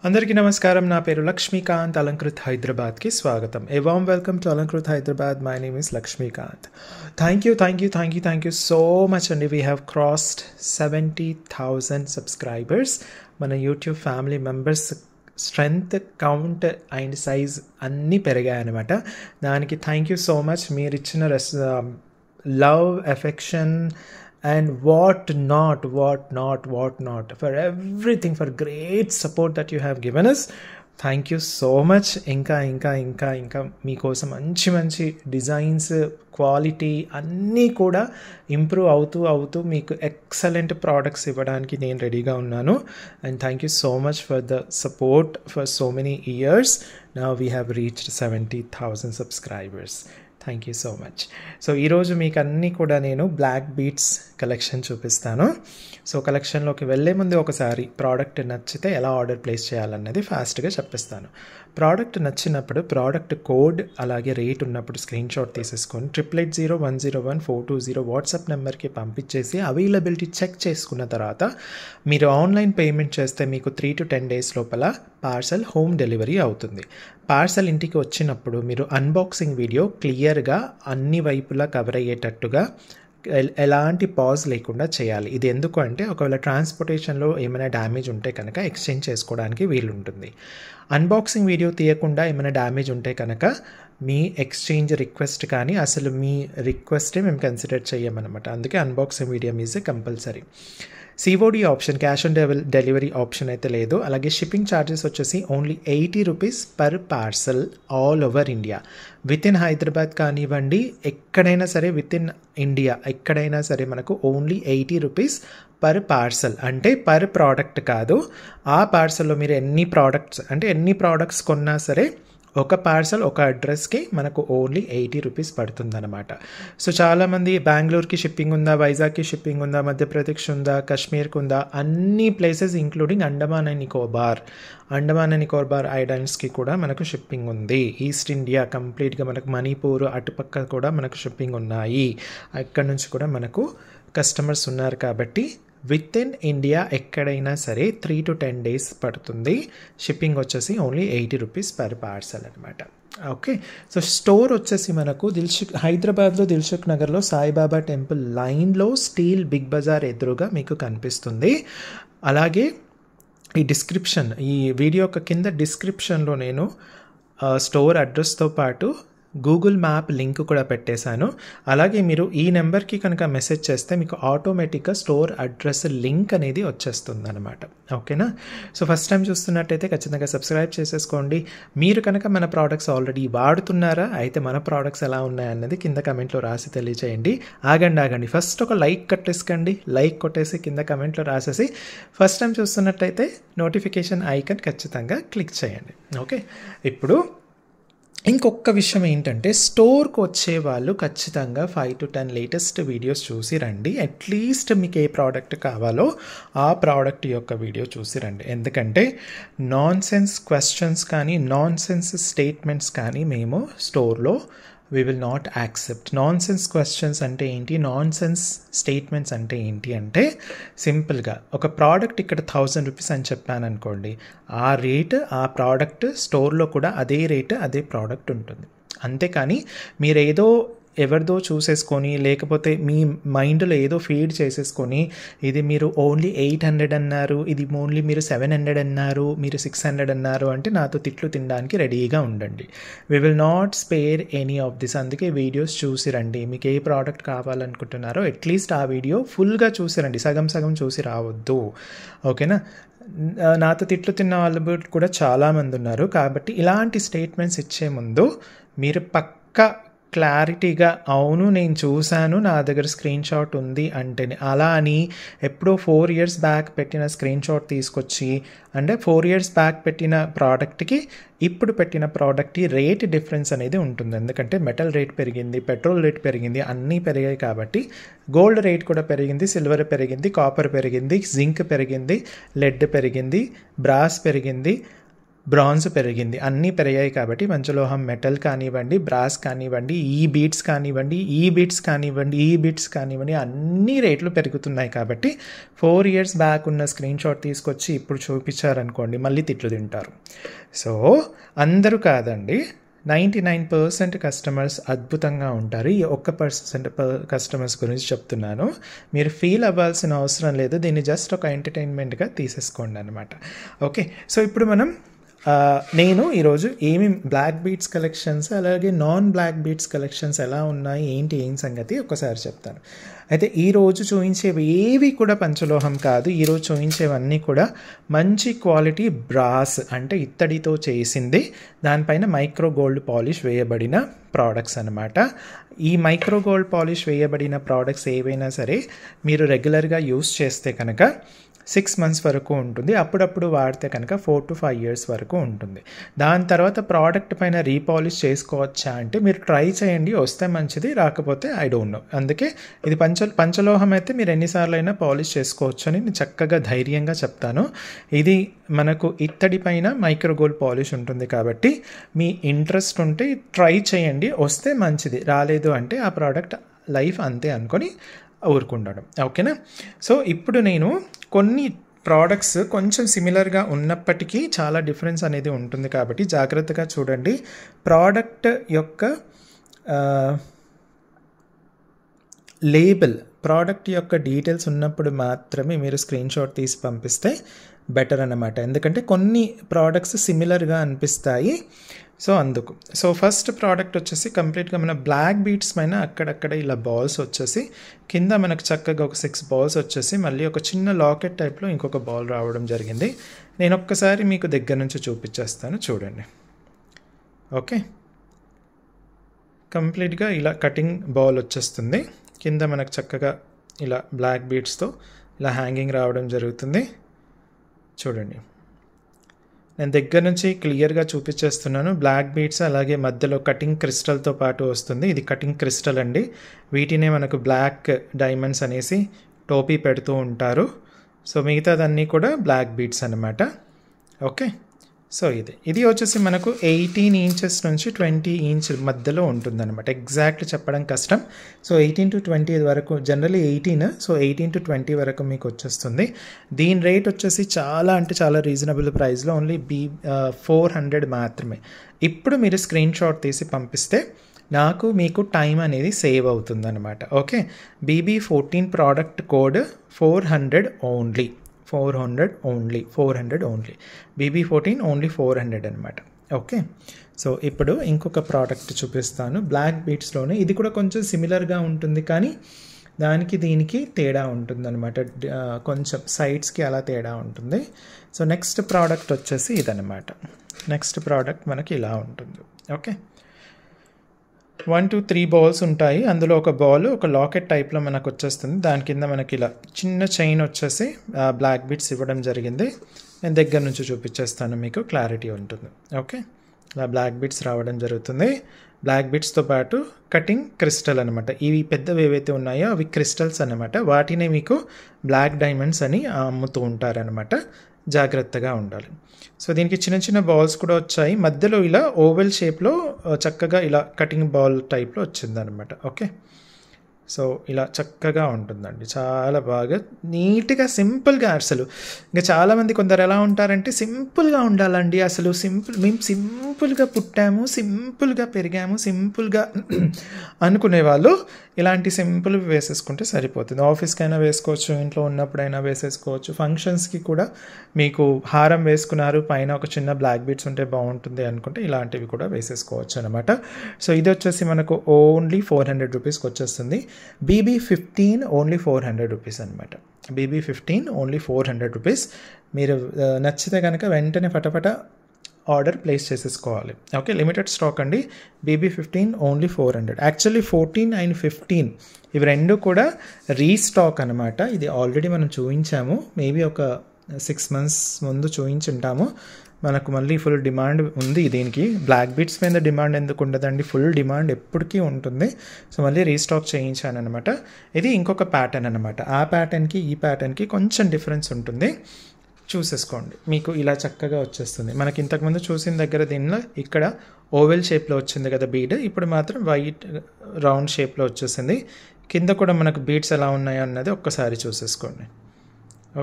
అందరికీ నమస్కారం. నా పేరు లక్ష్మీకాంత్. అలంకృత్ హైదరాబాద్కి స్వాగతం. A warm welcome to Alankrit Hyderabad. My name is Lakshmikanth. Thank you so much అండి. We have crossed 70,000 subscribers. మన YouTube family members strength, count and size అన్నీ పెరిగాయన్నమాట. దానికి థ్యాంక్ యూ సో మచ్. మీరు ఇచ్చిన love, affection and what not, for everything, for great support that you have given us. Thank you so much. ఇంకా మీకోసం మంచి designs, quality అన్నీ కూడా ఇంప్రూవ్ అవుతూ మీకు ఎక్సలెంట్ ప్రోడక్ట్స్ ఇవ్వడానికి నేను రెడీగా ఉన్నాను. And thank you so much for the support for so many years. Now we have reached 70,000 subscribers. Thank you so much. So ఈరోజు మీకు అన్నీ కూడా నేను బ్లాక్ బీట్స్ కలెక్షన్ చూపిస్తాను. సో కలెక్షన్లోకి వెళ్ళే ముందు ఒకసారి ప్రోడక్ట్ నచ్చితే ఎలా ఆర్డర్ ప్లేస్ చేయాలన్నది ఫాస్ట్గా చెప్పిస్తాను. ప్రోడక్ట్ నచ్చినప్పుడు ప్రోడక్ట్ కోడ్ అలాగే రేట్ ఉన్నప్పుడు స్క్రీన్ షాట్ తీసేసుకొని 8801011420 వాట్సాప్ నెంబర్కి పంపించేసి అవైలబిలిటీ చెక్ చేసుకున్న తర్వాత మీరు ఆన్లైన్ పేమెంట్ చేస్తే మీకు 3 to 10 days లోపల పార్సల్ హోమ్ డెలివరీ అవుతుంది. పార్సల్ ఇంటికి వచ్చినప్పుడు మీరు అన్బాక్సింగ్ వీడియో క్లియర్గా అన్ని వైపులా కవర్ అయ్యేటట్టుగా ఎలాంటి పాజ్ లేకుండా చేయాలి. ఇది ఎందుకు అంటే ఒకవేళ ట్రాన్స్పోర్టేషన్లో ఏమైనా డ్యామేజ్ ఉంటే కనుక ఎక్స్చేంజ్ చేసుకోవడానికి వీలుంటుంది. అన్బాక్సింగ్ వీడియో తీయకుండా ఏమైనా డ్యామేజ్ ఉంటే కనుక మీ ఎక్స్చేంజ్ రిక్వెస్ట్ కానీ అసలు మీ రిక్వెస్టే మేము కన్సిడర్ చేయమన్నమాట. అందుకే unboxing video is compulsory. COD option, cash on delivery option అయితే లేదు. అలాగే షిప్పింగ్ ఛార్జెస్ వచ్చేసి only 80 rupees per parcel all over India. With in Hyderabad కానివ్వండి, ఎక్కడైనా సరే విత్ ఇన్ ఇండియా ఎక్కడైనా సరే మనకు ఓన్లీ 80 రూపీస్ పర్ పార్సల్. అంటే పర్ ప్రోడక్ట్ కాదు. ఆ పార్సల్లో మీరు ఎన్ని ప్రోడక్ట్స్ కొన్నా సరే ఒక పార్సల్ ఒక అడ్రస్కి మనకు ఓన్లీ 80 రూపీస్ పడుతుందన్నమాట. సో చాలామంది బెంగళూరుకి షిప్పింగ్ ఉందా, వైజాగ్కి షిప్పింగ్ ఉందా, మధ్యప్రదేశ్ ఉందా, కాశ్మీర్కి ఉందా, అన్ని places including Andaman and Nicobar ఐలాండ్స్కి కూడా మనకు షిప్పింగ్ ఉంది. ఈస్ట్ ఇండియా కంప్లీట్గా మనకు మణిపూర్ అటుపక్క కూడా మనకు షిప్పింగ్ ఉన్నాయి. అక్కడ నుంచి కూడా మనకు కస్టమర్స్ ఉన్నారు. కాబట్టి విత్ ఇన్ ఇండియా ఎక్కడైనా సరే 3 to 10 days పడుతుంది. షిప్పింగ్ వచ్చేసి ఓన్లీ 80 రూపీస్ పర్ పార్సల్ అనమాట. ఓకే. సో స్టోర్ వచ్చేసి మనకు హైదరాబాద్లో దిల్సుఖ్ నగర్లో సాయిబాబా టెంపుల్ లైన్లో స్టీల్ బిగ్ బజార్ ఎదురుగా మీకు కనిపిస్తుంది. అలాగే ఈ వీడియో కింద డిస్క్రిప్షన్లో నేను స్టోర్ అడ్రస్తో పాటు గూగుల్ మ్యాప్ లింక్ కూడా పెట్టేశాను. అలాగే మీరు ఈ నెంబర్కి కనుక మెసేజ్ చేస్తే మీకు ఆటోమేటిక్గా స్టోర్ అడ్రస్ లింక్ అనేది వచ్చేస్తుంది అనమాట. ఓకేనా. సో ఫస్ట్ టైం చూస్తున్నట్టయితే ఖచ్చితంగా సబ్స్క్రైబ్ చేసేసుకోండి. మీరు కనుక మన ప్రోడక్ట్స్ ఆల్రెడీ వాడుతున్నారా, అయితే మన ప్రోడక్ట్స్ ఎలా ఉన్నాయన్నది కింద కమెంట్లో రాసి తెలియజేయండి. ఆగండి, ఫస్ట్ ఒక లైక్ కొట్టేసి కింద కమెంట్లో రాసేసి ఫస్ట్ టైం చూస్తున్నట్టయితే నోటిఫికేషన్ ఐకాన్ ఖచ్చితంగా క్లిక్ చేయండి. ఓకే. ఇప్పుడు ఇంకొక విషయం ఏంటంటే స్టోర్కి వచ్చే వాళ్ళు ఖచ్చితంగా 5 to 10 లేటెస్ట్ వీడియోస్ చూసి రండి. అట్లీస్ట్ మీకు ఏ ప్రోడక్ట్ కావాలో ఆ ప్రోడక్ట్ యొక్క వీడియో చూసి రండి. ఎందుకంటే నాన్సెన్స్ క్వశ్చన్స్ కానీ నాన్సెన్స్ స్టేట్మెంట్స్ కానీ మేము స్టోర్లో we will not accept. Nonsense questions అంటే ఏంటి, నాన్సెన్స్ స్టేట్మెంట్స్ అంటే ఏంటి అంటే సింపుల్గా ఒక ప్రోడక్ట్ ఇక్కడ 1000 రూపీస్ అని చెప్పాను అనుకోండి, ఆ రేట్ ఆ ప్రోడక్ట్ స్టోర్లో కూడా అదే రేట్ అదే ప్రోడక్ట్ ఉంటుంది. అంతేకాని మీరేదో ఎవరిదో చూసేసుకొని లేకపోతే మీ మైండ్లో ఏదో ఫీడ్ చేసేసుకొని ఇది మీరు ఓన్లీ 800 అన్నారు, ఇది ఓన్లీ మీరు 700 అన్నారు, మీరు 600 అన్నారు అంటే నాతో తిట్లు తినడానికి రెడీగా ఉండండి. We will not spare any of this. అందుకే వీడియోస్ చూసి రండి. మీకు ఏ ప్రోడక్ట్ కావాలనుకుంటున్నారో అట్లీస్ట్ ఆ వీడియో ఫుల్గా చూసి రండి, సగం చూసి రావద్దు. ఓకేనా. నాతో తిట్లు తిన్న వాళ్ళు కూడా చాలామంది ఉన్నారు. కాబట్టి ఇలాంటి స్టేట్మెంట్స్ ఇచ్చే ముందు మీరు పక్కా క్లారిటీగా అవును నేను చూశాను, నా దగ్గర స్క్రీన్ షాట్ ఉంది అంటేనే, అలా అని ఎప్పుడో 4 years బ్యాక్ పెట్టిన స్క్రీన్ షాట్ తీసుకొచ్చి అంటే 4 years బ్యాక్ పెట్టిన ప్రోడక్ట్కి ఇప్పుడు పెట్టిన ప్రోడక్ట్కి రేట్ డిఫరెన్స్ అనేది ఉంటుంది. ఎందుకంటే మెటల్ రేట్ పెరిగింది, పెట్రోల్ రేట్ పెరిగింది, అన్నీ పెరిగాయి. కాబట్టి గోల్డ్ రేట్ కూడా పెరిగింది, సిల్వర్ పెరిగింది, కాపర్ పెరిగింది, జింక్ పెరిగింది, లెడ్ పెరిగింది, బ్రాస్ పెరిగింది, బ్రాంజ్ పెరిగింది, అన్నీ పెరిగాయి. కాబట్టి పంచలోహం మెటల్ కానివ్వండి, బ్రాస్ కానివ్వండి, ఈ బీట్స్ కానివ్వండి అన్ని రేట్లు పెరుగుతున్నాయి. కాబట్టి 4 years బ్యాక్ ఉన్న స్క్రీన్ షాట్ తీసుకొచ్చి ఇప్పుడు చూపించారనుకోండి మళ్ళీ తిట్లు తింటారు. సో అందరూ కాదండి, 99% కస్టమర్స్ అద్భుతంగా ఉంటారు. ఈ 1% కస్టమర్స్ గురించి చెప్తున్నాను. మీరు ఫీల్ అవ్వాల్సిన అవసరం లేదు, దీన్ని జస్ట్ ఒక ఎంటర్టైన్మెంట్గా తీసేసుకోండి అనమాట. ఓకే, సో ఇప్పుడు మనం నేను ఈరోజు ఏమి బ్లాక్ బీట్స్ కలెక్షన్స్ అలాగే నాన్ బ్లాక్ బీట్స్ కలెక్షన్స్ ఎలా ఉన్నాయి ఏం సంగతి ఒకసారి చెప్తాను. అయితే ఈరోజు చూపించేవి ఏవి కూడా పంచలోహం కాదు. ఈరోజు చూపించేవన్నీ కూడా మంచి క్వాలిటీ బ్రాస్ అంటే ఇత్తడితో చేసింది, దానిపైన మైక్రో గోల్డ్ పాలిష్ వేయబడిన ప్రోడక్ట్స్ అనమాట. ఈ మైక్రో గోల్డ్ పాలిష్ వేయబడిన ప్రోడక్ట్స్ ఏవైనా సరే మీరు రెగ్యులర్గా యూస్ చేస్తే కనుక 6 months వరకు ఉంటుంది. అప్పుడప్పుడు వాడితే కనుక 4 to 5 years వరకు ఉంటుంది. దాని తర్వాత ప్రోడక్ట్ పైన రీపాలిష్ చేసుకోవచ్చా అంటే మీరు ట్రై చేయండి, వస్తే మంచిది, రాకపోతే ఐ డోంట్ నో. అందుకే ఇది పంచలోహం అయితే మీరు ఎన్నిసార్లు అయినా పాలిష్ చేసుకోవచ్చు అని నేను చక్కగా ధైర్యంగా చెప్తాను. ఇది మనకు ఇత్తడి పైన మైక్రో గోల్డ్ పాలిష్ ఉంటుంది కాబట్టి మీ ఇంట్రెస్ట్ ఉంటే ట్రై చేయండి, వస్తే మంచిది, రాలేదు అంటే ఆ ప్రోడక్ట్ లైఫ్ అంతే అనుకొని ఊరుకుండడం. ఓకేనా? సో ఇప్పుడు నేను కొన్ని ప్రోడక్ట్స్ కొంచెం సిమిలర్గా ఉన్నప్పటికీ చాలా డిఫరెన్స్ అనేది ఉంటుంది కాబట్టి జాగ్రత్తగా చూడండి. ప్రోడక్ట్ యొక్క లేబుల్, ప్రోడక్ట్ యొక్క డీటెయిల్స్ ఉన్నప్పుడు మాత్రమే మీరు స్క్రీన్ షాట్ తీసి పంపిస్తే బెటర్ అన్నమాట. ఎందుకంటే కొన్ని ప్రోడక్ట్స్ సిమిలర్గా అనిపిస్తాయి, సో అందుకు. సో ఫస్ట్ ప్రోడక్ట్ వచ్చేసి కంప్లీట్గా మన బ్లాక్ బీట్స్ పైన అక్కడక్కడ ఇలా బాల్స్ వచ్చేసి కింద మనకు చక్కగా ఒక 6 balls వచ్చేసి మళ్ళీ ఒక చిన్న లాకెట్ టైప్లో ఇంకొక బాల్ రావడం జరిగింది. నేను ఒక్కసారి మీకు దగ్గర నుంచి చూపించేస్తాను, చూడండి. ఓకే, కంప్లీట్గా ఇలా కటింగ్ బాల్ వచ్చేస్తుంది, కింద మనకు చక్కగా ఇలా బ్లాక్ బీట్స్తో ఇలా హ్యాంగింగ్ రావడం జరుగుతుంది. చూడండి, నేను దగ్గర నుంచి క్లియర్గా చూపించేస్తున్నాను. బ్లాక్ బీట్స్ అలాగే మధ్యలో కటింగ్ క్రిస్టల్తో పాటు వస్తుంది. ఇది కటింగ్ క్రిస్టల్ అండి, వీటినే మనకు బ్లాక్ డైమండ్స్ అనేసి టోపీ పెడుతూ ఉంటారు. సో మిగతాదన్నీ కూడా బ్లాక్ బీట్స్ అన్నమాట. ఓకే, సో ఇది వచ్చేసి మనకు 18 inches నుంచి 20 inch మధ్యలో ఉంటుందన్నమాట. ఎగ్జాక్ట్లీ చెప్పడం కష్టం. సో 18 to 20 వరకు, జనరల్లీ 18, సో 18 to 20 వరకు మీకు వచ్చేస్తుంది. దీని రేట్ వచ్చేసి చాలా అంటే చాలా రీజనబుల్ ప్రైస్లో, ఓన్లీ 400 మాత్రమే. ఇప్పుడు మీరు స్క్రీన్ షాట్ తీసి పంపిస్తే మీకు టైం అనేది సేవ్ అవుతుంది అనమాట. Okay, BB14 product code 400 only, 400 only, BB14 only 400 అనమాట. ఓకే, సో ఇప్పుడు ఇంకొక ప్రోడక్ట్ చూపిస్తాను బ్లాక్ బీట్స్లోనే. ఇది కూడా కొంచెం సిమిలర్గా ఉంటుంది కానీ దీనికి తేడా ఉంటుంది అనమాట, కొంచెం సైడ్స్కి అలా తేడా ఉంటుంది. సో నెక్స్ట్ ప్రోడక్ట్ వచ్చేసి ఇదనమాట. నెక్స్ట్ ప్రోడక్ట్ మనకి ఇలా ఉంటుంది. ఓకే, 1 to 3 balls ఉంటాయి, అందులో ఒక బాల్ ఒక లాకెట్ టైప్లో మనకు వచ్చేస్తుంది. దాని కింద మనకి ఇలా చిన్న చైన్ వచ్చేసి బ్లాక్ బీట్స్ ఇవ్వడం జరిగింది. నేను దగ్గర నుంచి చూపించేస్తాను, మీకు క్లారిటీ ఉంటుంది. ఓకే, ఇలా బ్లాక్ బీట్స్ రావడం జరుగుతుంది. బ్లాక్ బీట్స్తో పాటు కటింగ్ క్రిస్టల్ అనమాట. ఇవి పెద్దవి ఏవైతే ఉన్నాయో అవి క్రిస్టల్స్ అనమాట, వాటిని మీకు బ్లాక్ డైమండ్స్ అని అమ్ముతూ ఉంటారనమాట. జాగ్రత్తగా ఉండాలి. సో దీనికి చిన్న చిన్న బాల్స్ కూడా వచ్చాయి, మధ్యలో ఇలా ఓవెల్ షేప్లో చక్కగా ఇలా కటింగ్ బాల్ టైప్లో వచ్చిందనమాట. ఓకే, సో ఇలా చక్కగా ఉంటుందండి, చాలా బాగా నీట్గా సింపుల్గా. అసలు ఇంకా చాలామంది కొందరు ఎలా ఉంటారంటే సింపుల్గా ఉండాలండి, అసలు మేము సింపుల్గా పుట్టాము, సింపుల్గా పెరిగాము, సింపుల్గా అనుకునే వాళ్ళు ఇలాంటి సింపుల్ వేసేసుకుంటే సరిపోతుంది. ఆఫీస్కైనా వేసుకోవచ్చు, ఇంట్లో ఉన్నప్పుడైనా వేసేసుకోవచ్చు, ఫంక్షన్స్కి కూడా మీకు హారం వేసుకున్నారు, పైన ఒక చిన్న బ్లాక్ బీట్స్ ఉంటే బాగుంటుంది అనుకుంటే ఇలాంటివి కూడా వేసేసుకోవచ్చు అనమాట. సో ఇది వచ్చేసి మనకు ఓన్లీ 400 రూపీస్కి వచ్చేస్తుంది. BB15 ఓన్లీ 400 రూపీస్ అనమాట. BB15 only 400 rupees. మీరు నచ్చితే కనుక వెంటనే ఫటాఫట ఆర్డర్ ప్లేస్ చేసేసుకోవాలి. ఓకే, లిమిటెడ్ స్టాక్ అండి. BB15 only 400. యాక్చువల్లీ 14 and 15 ఇవి రెండు కూడా రీస్టాక్ అనమాట. ఇది ఆల్రెడీ మనం చూపించాము, మేబీ ఒక 6 months ముందు చూపించుంటాము. మనకు మళ్ళీ ఫుల్ డిమాండ్ ఉంది దీనికి. బ్లాక్ బీట్స్ మీద డిమాండ్ ఎందుకు ఉండదండి, ఫుల్ డిమాండ్ ఎప్పటికీ ఉంటుంది. సో మళ్ళీ రీస్టాక్ చేయించాను అనమాట. ఇది ఇంకొక ప్యాటర్న్ అనమాట. ఆ ప్యాటర్న్కి ఈ ప్యాటర్న్కి కొంచెం డిఫరెన్స్ ఉంటుంది. చూసేసుకోండి, మీకు ఇలా చక్కగా వచ్చేస్తుంది. మనకి ఇంతకుముందు చూసిన దగ్గర దీనిలో ఇక్కడ ఓవెల్ షేప్లో వచ్చింది కదా బీడ్, ఇప్పుడు మాత్రం వైట్ రౌండ్ షేప్లో వచ్చేసింది. కింద కూడా మనకు బీడ్స్ ఎలా ఉన్నాయో అన్నది ఒక్కసారి చూసేసుకోండి.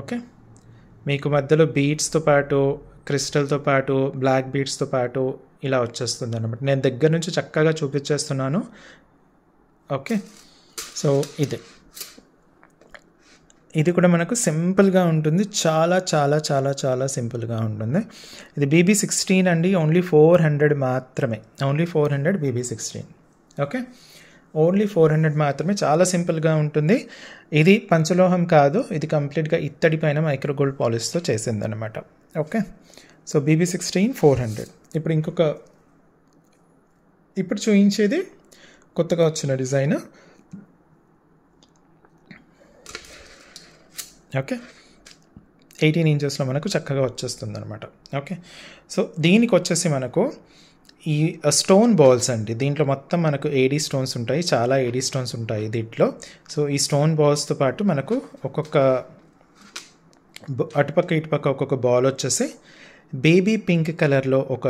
ఓకే, మీకు మధ్యలో బీడ్స్తో పాటు క్రిస్టల్తో పాటు బ్లాక్ బీడ్స్తో పాటు ఇలా వచ్చేస్తుంది అనమాట. నేను దగ్గర నుంచి చక్కగా చూపించేస్తున్నాను. ఓకే, సో ఇది కూడా మనకు సింపుల్గా ఉంటుంది, చాలా చాలా చాలా చాలా సింపుల్గా ఉంటుంది. ఇది BB16 అండి, ఓన్లీ 400 మాత్రమే, ఓన్లీ 400 BB16. ఓకే, ఓన్లీ 400 మాత్రమే, చాలా సింపుల్గా ఉంటుంది. ఇది పంచలోహం కాదు, ఇది కంప్లీట్గా ఇత్తడి పైన మైక్రో గోల్డ్ పాలిష్తో చేసింది అనమాట. Okay, so BB16 400. ఇప్పుడు చూపించేది కొత్తగా వచ్చిన డిజైన్. ఓకే, 18 ఇంచెస్లో మనకు చక్కగా వచ్చేస్తుంది అనమాట. ఓకే, సో దీనికి వచ్చేసి మనకు ఈ స్టోన్ బాల్స్ అండి. దీంట్లో మొత్తం మనకు AD స్టోన్స్ ఉంటాయి, చాలా AD స్టోన్స్ ఉంటాయి దీంట్లో. సో ఈ స్టోన్ బాల్స్తో పాటు మనకు ఒక్కొక్క అటుపక్క ఇటుపక్క ఒక్కొక్క బాల్ వచ్చేసి బేబీ పింక్ కలర్లో ఒక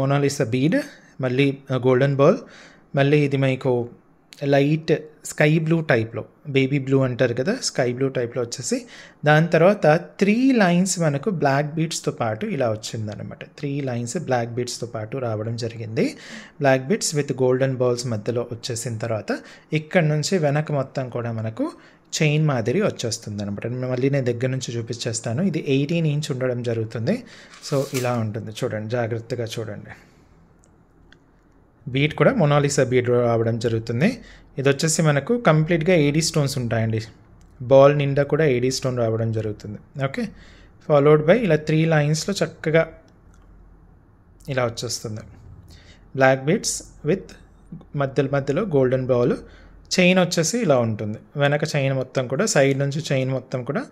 మొనాలిసా బీడ్, మళ్ళీ గోల్డెన్ బాల్, మళ్ళీ ఇది మీకు లైట్ స్కై బ్లూ టైప్లో, బేబీ బ్లూ అంటారు కదా, స్కై బ్లూ టైప్లో వచ్చేసి దాని తర్వాత 3 లైన్స్ మనకు బ్లాక్ బీడ్స్తో పాటు ఇలా వచ్చిందనమాట. 3 లైన్స్ బ్లాక్ బీడ్స్తో పాటు రావడం జరిగింది. Black beads with golden balls మధ్యలో వచ్చేసిన తర్వాత ఇక్కడ నుంచి వెనక మొత్తం కూడా మనకు చైన్ మాదిరి వచ్చేస్తుంది అనమాట. మళ్ళీ నేను దగ్గర నుంచి చూపించేస్తాను. ఇది 18 ఇంచ్ ఉండడం జరుగుతుంది. సో ఇలా ఉంటుంది, చూడండి, జాగ్రత్తగా చూడండి. బీడ్ కూడా మొనాలిసా బీడ్ రావడం జరుగుతుంది. ఇది వచ్చేసి మనకు కంప్లీట్గా AD స్టోన్స్ ఉంటాయండి, బాల్ నిండా కూడా AD స్టోన్ రావడం జరుగుతుంది. ఓకే, ఫాలోడ్ బై ఇలా 3 లైన్స్లో చక్కగా ఇలా వచ్చేస్తుంది. బ్లాక్ బీడ్స్ విత్ మధ్యలో గోల్డెన్ బాల్, చైన్ వచ్చేసి ఇలా ఉంటుంది. వెనక చైన్ మొత్తం కూడా, సైడ్ నుంచి చైన్ మొత్తం కూడా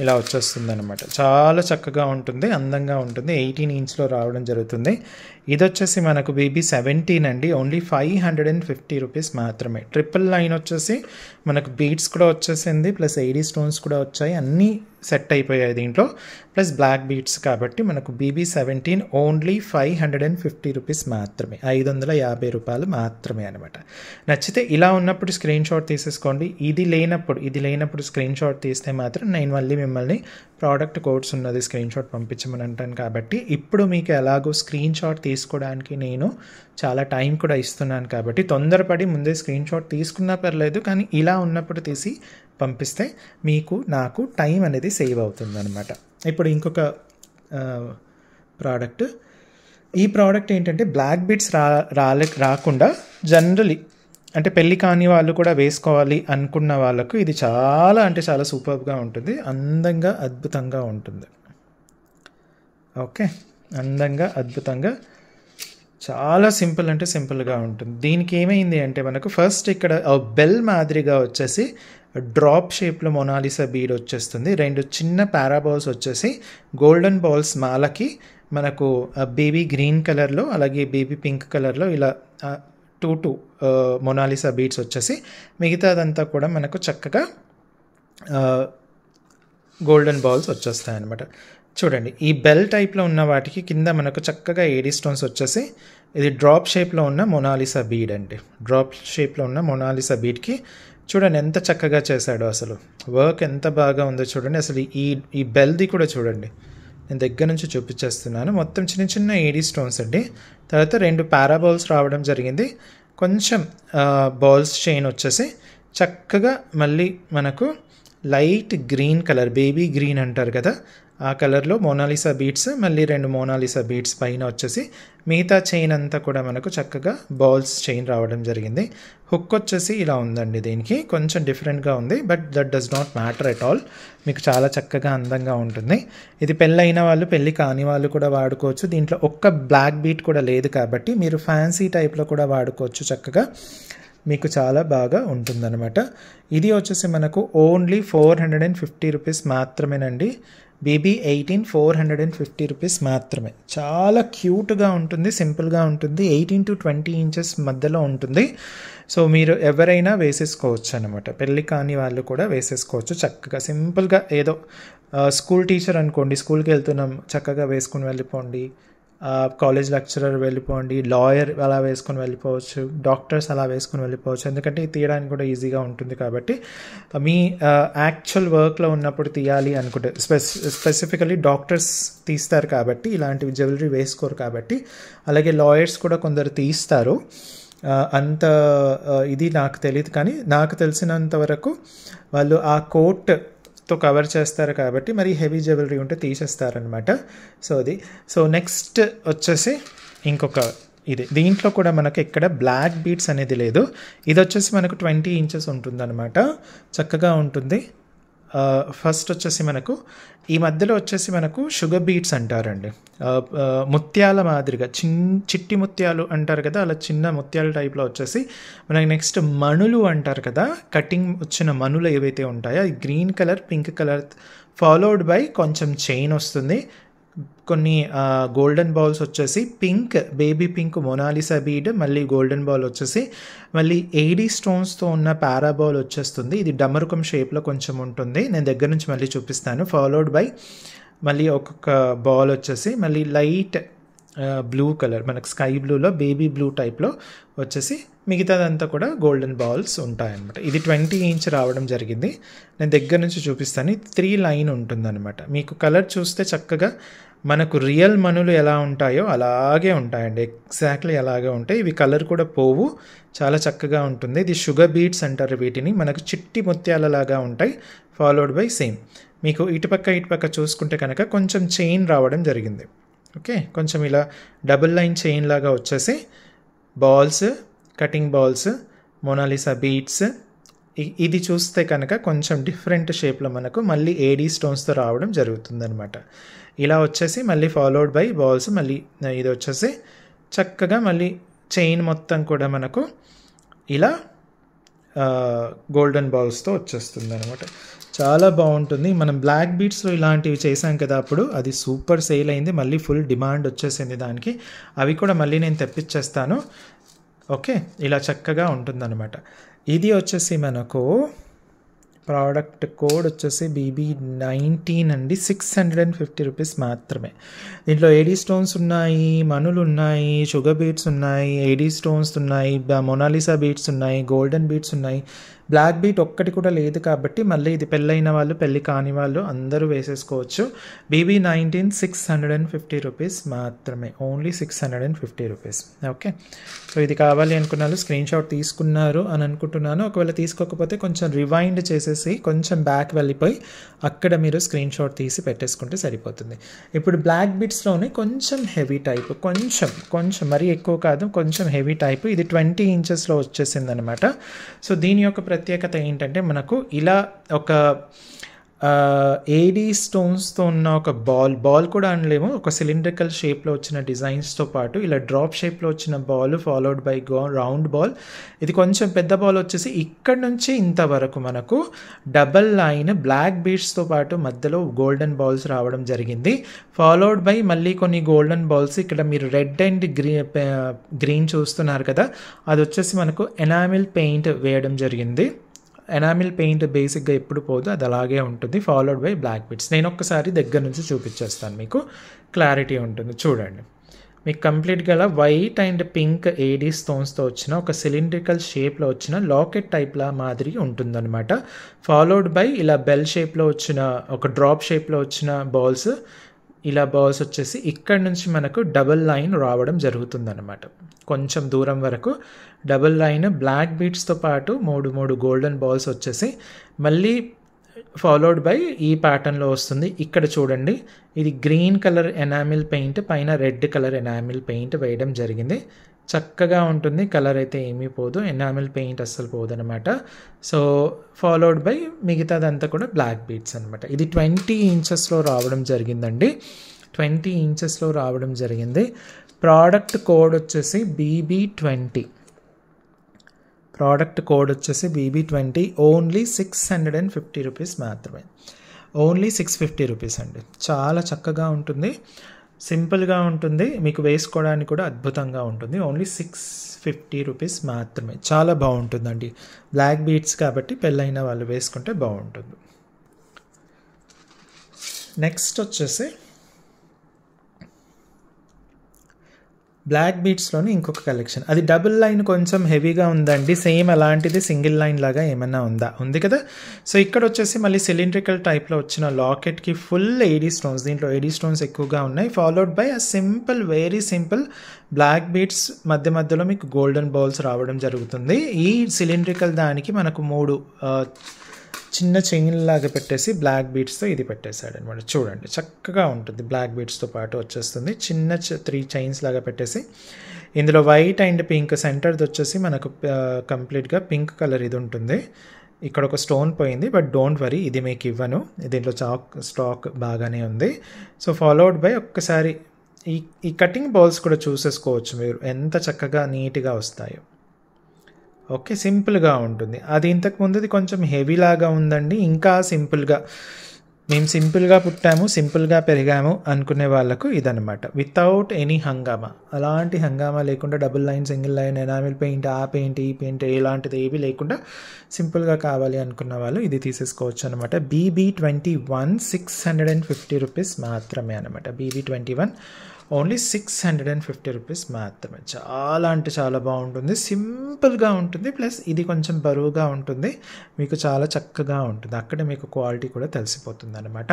ఇలా వచ్చేస్తుంది అనమాట. చాలా చక్కగా ఉంటుంది, అందంగా ఉంటుంది. 18 ఇంచ్లో రావడం జరుగుతుంది. ఇది వచ్చేసి మనకు BB17 అండి, ఓన్లీ 550 రూపీస్ మాత్రమే. ట్రిపుల్ లైన్ వచ్చేసి మనకు బీడ్స్ కూడా వచ్చేసింది, ప్లస్ AD స్టోన్స్ కూడా వచ్చాయి, అన్నీ సెట్ అయిపోయాయి దీంట్లో, ప్లస్ బ్లాక్ బీడ్స్ కాబట్టి మనకు BB17 ఓన్లీ 550 రూపీస్ మాత్రమే, 550 రూపాయలు మాత్రమే అనమాట. నచ్చితే ఇలా ఉన్నప్పుడు స్క్రీన్ షాట్ తీసేసుకోండి. ఇది లేనప్పుడు స్క్రీన్ షాట్ తీస్తే మాత్రం నేను మళ్ళీ మిమ్మల్ని ప్రోడక్ట్ కోడ్స్ ఉన్నది స్క్రీన్ షాట్ పంపించమని అంటాను. కాబట్టి ఇప్పుడు మీకు ఎలాగో స్క్రీన్ షాట్ తీసుకోవడానికి నేను చాలా టైం కూడా ఇస్తున్నాను. కాబట్టి తొందరపడి ముందే స్క్రీన్ షాట్ తీసుకున్నా పర్లేదు, కానీ ఇలా ఉన్నప్పుడు తీసి పంపిస్తే మీకు నాకు టైం అనేది సేవ్ అవుతుంది అనమాట. ఇప్పుడు ఇంకొక ప్రోడక్ట్, ఈ ప్రోడక్ట్ ఏంటంటే బ్లాక్ బీడ్స్ రాకుండా జనరలీ అంటే పెళ్ళి కాని వాళ్ళు కూడా వేసుకోవాలి అనుకున్న వాళ్ళకు ఇది చాలా అంటే చాలా సూపర్గా ఉంటుంది, అందంగా అద్భుతంగా ఉంటుంది. ఓకే, అందంగా అద్భుతంగా చాలా సింపుల్ అంటే సింపుల్గా ఉంటుంది. దీనికి ఏమైంది అంటే మనకు ఫస్ట్ ఇక్కడ బెల్ మాదిరిగా వచ్చేసి డ్రాప్ షేప్లో మొనాలిసా బీడ్ వచ్చేస్తుంది. 2 చిన్న పారాబాల్స్ వచ్చేసి గోల్డెన్ బాల్స్ మాలకి మనకు బేబీ గ్రీన్ కలర్లో అలాగే బేబీ పింక్ కలర్లో ఇలా 2 మొనాలిసా బీడ్స్ వచ్చేసి మిగతాదంతా కూడా మనకు చక్కగా గోల్డెన్ బాల్స్ వచ్చేస్తాయి అన్నమాట. చూడండి, ఈ బెల్ టైప్లో ఉన్న వాటికి కింద మనకు చక్కగా AD స్టోన్స్ వచ్చేసి ఇది డ్రాప్ షేప్లో ఉన్న మొనాలిసా బీడ్ అండి. డ్రాప్ షేప్లో ఉన్న మొనాలిసా బీడ్కి చూడండి ఎంత చక్కగా చేశాడో, అసలు వర్క్ ఎంత బాగా ఉందో చూడండి. అసలు ఈ బెల్ది కూడా చూడండి, నేను దగ్గర నుంచి చూపించేస్తున్నాను. మొత్తం చిన్న చిన్న AD స్టోన్స్ అండి. తర్వాత 2 పారాబాల్స్ రావడం జరిగింది. కొంచెం బాల్స్ చైన్ వచ్చేసి చక్కగా మళ్ళీ మనకు light green colour, baby green అంటారు కదా, ఆ కలర్లో మోనాలిసా బీడ్స్, మళ్ళీ 2 మోనాలిసా బీడ్స్ పైన వచ్చేసి మిగతా చైన్ అంతా కూడా మనకు చక్కగా బాల్స్ చైన్ రావడం జరిగింది. హుక్ వచ్చేసి ఇలా ఉందండి, దీనికి కొంచెం డిఫరెంట్గా ఉంది, but that does not matter at all. మీకు చాలా చక్కగా అందంగా ఉంటుంది. ఇది పెళ్ళైన వాళ్ళు పెళ్ళి కాని వాళ్ళు కూడా వాడుకోవచ్చు. దీంట్లో ఒక్క బ్లాక్ బీట్ కూడా లేదు కాబట్టి మీరు ఫ్యాన్సీ టైప్లో కూడా వాడుకోవచ్చు చక్కగా, మీకు చాలా బాగా ఉంటుందన్నమాట. ఇది వచ్చేసి మనకు ఓన్లీ 450 రూపీస్ మాత్రమేనండి. BB18 450 రూపీస్ మాత్రమే. చాలా క్యూట్గా ఉంటుంది, సింపుల్గా ఉంటుంది. 18 to 20 ఇంచెస్ మధ్యలో ఉంటుంది. సో మీరు ఎవరైనా వేసేసుకోవచ్చు అనమాట. పెళ్ళి కాని వాళ్ళు కూడా వేసేసుకోవచ్చు చక్కగా సింపుల్గా. ఏదో స్కూల్ టీచర్ అనుకోండి, స్కూల్కి వెళ్తున్నాం, చక్కగా వేసుకుని వెళ్ళిపోండి. కాలేజ్ లెక్చరర్ వెళ్ళిపోండి, లాయర్ అలా వేసుకొని వెళ్ళిపోవచ్చు, డాక్టర్స్ అలా వేసుకొని వెళ్ళిపోవచ్చు. ఎందుకంటే తీయడానికి కూడా ఈజీగా ఉంటుంది కాబట్టి. మీ యాక్చువల్ వర్క్లో ఉన్నప్పుడు తీయాలి అనుకుంటే స్పెసిఫికలీ డాక్టర్స్ తీస్తారు కాబట్టి ఇలాంటివి జ్యువెలరీ వేసుకోరు కాబట్టి. అలాగే లాయర్స్ కూడా కొందరు తీస్తారు. అంత ఇది నాకు తెలియదు, కానీ నాకు తెలిసినంత వరకు వాళ్ళు ఆ కోట్తో కవర్ చేస్తారు కాబట్టి మరి హెవీ జ్యువెలరీ ఉంటే తీసేస్తారనమాట. సో నెక్స్ట్ వచ్చేసి ఇంకొక ఇది. దీంట్లో కూడా మనకు ఇక్కడ బ్లాక్ బీడ్స్ అనేది లేదు. ఇది వచ్చేసి మనకు 20 ఇంచెస్ ఉంటుందన్నమాట. చక్కగా ఉంటుంది. ఫస్ట్ వచ్చేసి మనకు ఈ మధ్యలో వచ్చేసి మనకు షుగర్ బీడ్స్ అంటారండి. ముత్యాల మాదిరిగా చిట్టి ముత్యాలు అంటారు కదా, అలా చిన్న ముత్యాల టైప్లో వచ్చేసి మనకి నెక్స్ట్ మణులు అంటారు కదా, కటింగ్ వచ్చిన మణులు ఏవైతే ఉంటాయో అది green colour, pink colour followed by కొంచెం చైన్ వస్తుంది. కొన్ని గోల్డెన్ బాల్స్ వచ్చేసి pink, baby pink Mona Lisa bead, మళ్ళీ గోల్డెన్ బాల్ వచ్చేసి మళ్ళీ ఏడీ స్టోన్స్తో ఉన్న పారాబాల్ వచ్చేస్తుంది. ఇది డమరుకం షేప్లో కొంచెం ఉంటుంది, నేను దగ్గర నుంచి మళ్ళీ చూపిస్తాను. ఫాలోడ్ బై మళ్ళీ ఒక్కొక్క బాల్ వచ్చేసి మళ్ళీ లైట్ బ్లూ కలర్, మనకు స్కై బ్లూలో బేబీ బ్లూ టైప్లో వచ్చేసి మిగతాదంతా కూడా గోల్డెన్ బాల్స్ ఉంటాయన్నమాట. ఇది 20 ఇంచ్ రావడం జరిగింది. నేను దగ్గర నుంచి చూపిస్తాను. 3 లైన్ ఉంటుందన్నమాట. మీకు కలర్ చూస్తే చక్కగా మనకు రియల్ మనులు ఎలా ఉంటాయో అలాగే ఉంటాయండి, ఎగ్జాక్ట్లీ అలాగే ఉంటాయి. ఇవి కలర్ కూడా పోవు, చాలా చక్కగా ఉంటుంది. ఇది షుగర్ బీడ్స్ అంటారు వీటిని. మనకు చిట్టి ముత్యాలలాగా ఉంటాయి. ఫాలోడ్ బై సేమ్ మీకు ఇటుపక్క చూసుకుంటే కనుక కొంచెం చైన్ రావడం జరిగింది. ఓకే, కొంచెం ఇలా డబుల్ లైన్ చైన్ లాగా వచ్చేసి balls, cutting balls, Mona Lisa beads. ఇది చూస్తే కనుక కొంచెం డిఫరెంట్ షేప్లో మనకు మళ్ళీ ఏడీ స్టోన్స్తో రావడం జరుగుతుందనమాట. ఇలా వచ్చేసి మళ్ళీ ఫాలోడ్ బై బాల్స్, మళ్ళీ ఇది వచ్చేసి చక్కగా మళ్ళీ చైన్ మొత్తం కూడా మనకు ఇలా గోల్డెన్ బాల్స్తో వచ్చేస్తుంది అనమాట. చాలా బాగుంటుంది. మనం బ్లాక్ బీడ్స్లో ఇలాంటివి చేసాం కదా అప్పుడు, అది సూపర్ సేల్ అయింది. మళ్ళీ ఫుల్ డిమాండ్ వచ్చేసింది దానికి. అవి కూడా మళ్ళీ నేను తెప్పించేస్తాను. ఓకే, ఇలా చక్కగా ఉంటుందన్నమాట. ఇది వచ్చేసి మనకు ప్రోడక్ట్ కోడ్ వచ్చేసి BB19 అండి. 650 రూపీస్ మాత్రమే. దీంట్లో ఏడీ స్టోన్స్ ఉన్నాయి, మనులు ఉన్నాయి, షుగర్ బీడ్స్ ఉన్నాయి, ఏడీ స్టోన్స్ ఉన్నాయి, మొనాలిసా బీడ్స్ ఉన్నాయి, గోల్డెన్ బీడ్స్ ఉన్నాయి. బ్లాక్ బీట్ ఒక్కటి కూడా లేదు కాబట్టి మళ్ళీ ఇది పెళ్ళైన వాళ్ళు, పెళ్ళి కాని వాళ్ళు అందరూ వేసేసుకోవచ్చు. BB19 650 రూపీస్ మాత్రమే, ఓన్లీ 650 రూపీస్. ఓకే, సో ఇది కావాలి అనుకున్నారు, స్క్రీన్ షాట్ తీసుకున్నారు అని అనుకుంటున్నాను. ఒకవేళ తీసుకోకపోతే కొంచెం రివైండ్ చేసేసి కొంచెం బ్యాక్ వెళ్ళిపోయి అక్కడ మీరు స్క్రీన్ షాట్ తీసి పెట్టేసుకుంటే సరిపోతుంది. ఇప్పుడు బ్లాక్ బీట్స్లోనే కొంచెం హెవీ టైప్, కొంచెం మరీ ఎక్కువ కాదు, కొంచెం హెవీ టైప్. ఇది 20 ఇంచెస్లో వచ్చేసింది అనమాట. సో దీని యొక్క ప్రత్యేకత ఏంటంటే మనకు ఇలా ఒక ఏడీ స్టోన్స్తో ఉన్న ఒక బాల్ కూడా అనలేము, ఒక సిలిండ్రికల్ షేప్లో వచ్చిన డిజైన్స్తో పాటు ఇలా డ్రాప్ షేప్లో వచ్చిన ball followed by round ball. ఇది కొంచెం పెద్ద బాల్ వచ్చేసి ఇక్కడ నుంచి ఇంతవరకు మనకు డబల్ లైన్ బ్లాక్ బీడ్స్తో పాటు మధ్యలో గోల్డెన్ బాల్స్ రావడం జరిగింది. ఫాలోడ్ బై మళ్ళీ కొన్ని గోల్డెన్ బాల్స్. ఇక్కడ మీరు రెడ్ అండ్ గ్రీన్ చూస్తున్నారు కదా, అది వచ్చేసి మనకు ఎనామిల్ పెయింట్ వేయడం జరిగింది. ఎనామిల్ పెయింట్ బేసిక్గా ఎప్పుడు పోదు, అది అలాగే ఉంటుంది. Followed by black beads. నేను ఒక్కసారి దగ్గర నుంచి చూపించేస్తాను, మీకు క్లారిటీ ఉంటుంది. చూడండి, మీకు కంప్లీట్గా వైట్ అండ్ పింక్ ఏడీ స్టోన్స్తో వచ్చిన ఒక సిలిండ్రికల్ షేప్లో వచ్చిన లాకెట్ టైప్లా మాదిరి ఉంటుందన్నమాట. ఫాలోడ్ బై ఇలా బెల్ షేప్లో వచ్చిన ఒక డ్రాప్ షేప్లో వచ్చిన బాల్స్. ఇలా బాల్స్ వచ్చేసి ఇక్కడ నుంచి మనకు డబుల్ లైన్ రావడం జరుగుతుందన్నమాట. కొంచెం దూరం వరకు డబుల్ లైన్ బ్లాక్ బీడ్స్తో పాటు మూడు గోల్డెన్ బాల్స్ వచ్చేసి మళ్ళీ ఫాలోడ్ బై ఈ ప్యాటర్న్లో వస్తుంది. ఇక్కడ చూడండి, ఇది గ్రీన్ కలర్ ఎనామిల్ పెయింట్ పైన రెడ్ కలర్ ఎనామిల్ పెయింట్ వేయడం జరిగింది. చక్కగా ఉంటుంది, కలర్ అయితే ఏమీ పోదు, ఎనామిల్ పెయింట్ అస్సలు పోదనమాట. సో ఫాలోడ్ బై మిగతాదంతా కూడా బ్లాక్ బీడ్స్ అనమాట. ఇది 20 ఇంచెస్లో రావడం జరిగిందండి. 20 ఇంచెస్లో రావడం జరిగింది. ప్రోడక్ట్ కోడ్ వచ్చేసి BB20. ప్రోడక్ట్ కోడ్ వచ్చేసి BB20, ఓన్లీ 650 రూపీస్ మాత్రమే. ఓన్లీ 650 రూపీస్ అండి. చాలా చక్కగా ఉంటుంది, సింపుల్గా ఉంటుంది, మీకు వేసుకోవడానికి కూడా అద్భుతంగా ఉంటుంది. ఓన్లీ 650 రూపీస్ మాత్రమే. చాలా బాగుంటుందండి. బ్లాక్ బీడ్స్ కాబట్టి పెళ్ళైన వాళ్ళు వేసుకుంటే బాగుంటుంది. నెక్స్ట్ వచ్చేసి బ్లాక్ బీడ్స్లోని ఇంకొక కలెక్షన్. అది డబుల్ లైన్ కొంచెం హెవీగా ఉందండి. సేమ్ అలాంటిది సింగిల్ లైన్ లాగా ఏమన్నా ఉందా? ఉంది కదా. సో ఇక్కడ వచ్చేసి మళ్ళీ సిలిండ్రికల్ టైప్లో వచ్చిన లాకెట్కి ఫుల్ ఏడీ స్టోన్స్, దీంట్లో ఏడీ స్టోన్స్ ఎక్కువగా ఉన్నాయి. Followed by a simple, very simple black beads, మధ్య మధ్యలో మీకు గోల్డెన్ బాల్స్ రావడం జరుగుతుంది. ఈ సిలిండ్రికల్ దానికి మనకు 3 చిన్న చైన్ లాగా పెట్టేసి బ్లాక్ బీడ్స్తో ఇది పెట్టేశాడు అనమాట. చూడండి చక్కగా ఉంటుంది. బ్లాక్ బీడ్స్తో పాటు వచ్చేస్తుంది. చిన్న 3 చైన్స్ లాగా పెట్టేసి ఇందులో వైట్ అండ్ పింక్, సెంటర్ది వచ్చేసి మనకు కంప్లీట్గా పింక్ కలర్ ఇది ఉంటుంది. ఇక్కడ ఒక స్టోన్ పోయింది, బట్ డోంట్ వరీ, ఇది మీకు ఇవ్వను, దీంట్లో స్టాక్ బాగానే ఉంది. సో ఫాలోడ్ బై ఒక్కసారి ఈ కటింగ్ బాల్స్ కూడా చూసేసుకోవచ్చు మీరు, ఎంత చక్కగా నీట్గా వస్తాయో. ఓకే, సింపుల్గా ఉంటుంది. అది ఇంతకుముందుది కొంచెం హెవీ లాగా ఉందండి. ఇంకా సింపుల్గా, మేము సింపుల్గా పుట్టాము, సింపుల్గా పెరిగాము అనుకునే వాళ్ళకు ఇదనమాట. వితౌట్ ఎనీ హంగామా, అలాంటి హంగామా లేకుండా double line, single line, enamel paint, ఆ పెయింట్, ఈ పెయింట్, ఇలాంటిది ఏవి లేకుండా సింపుల్గా కావాలి అనుకున్న వాళ్ళు ఇది తీసేసుకోవచ్చు అనమాట. BB21 650 రూపీస్ మాత్రమే అనమాట. BB21 ఓన్లీ 650 రూపీస్ మాత్రమే. చాలా అంటే చాలా బాగుంటుంది, సింపుల్గా ఉంటుంది, ప్లస్ ఇది కొంచెం బరువుగా ఉంటుంది, మీకు చాలా చక్కగా ఉంటుంది. అక్కడ మీకు క్వాలిటీ కూడా తెలిసిపోతుంది అనమాట.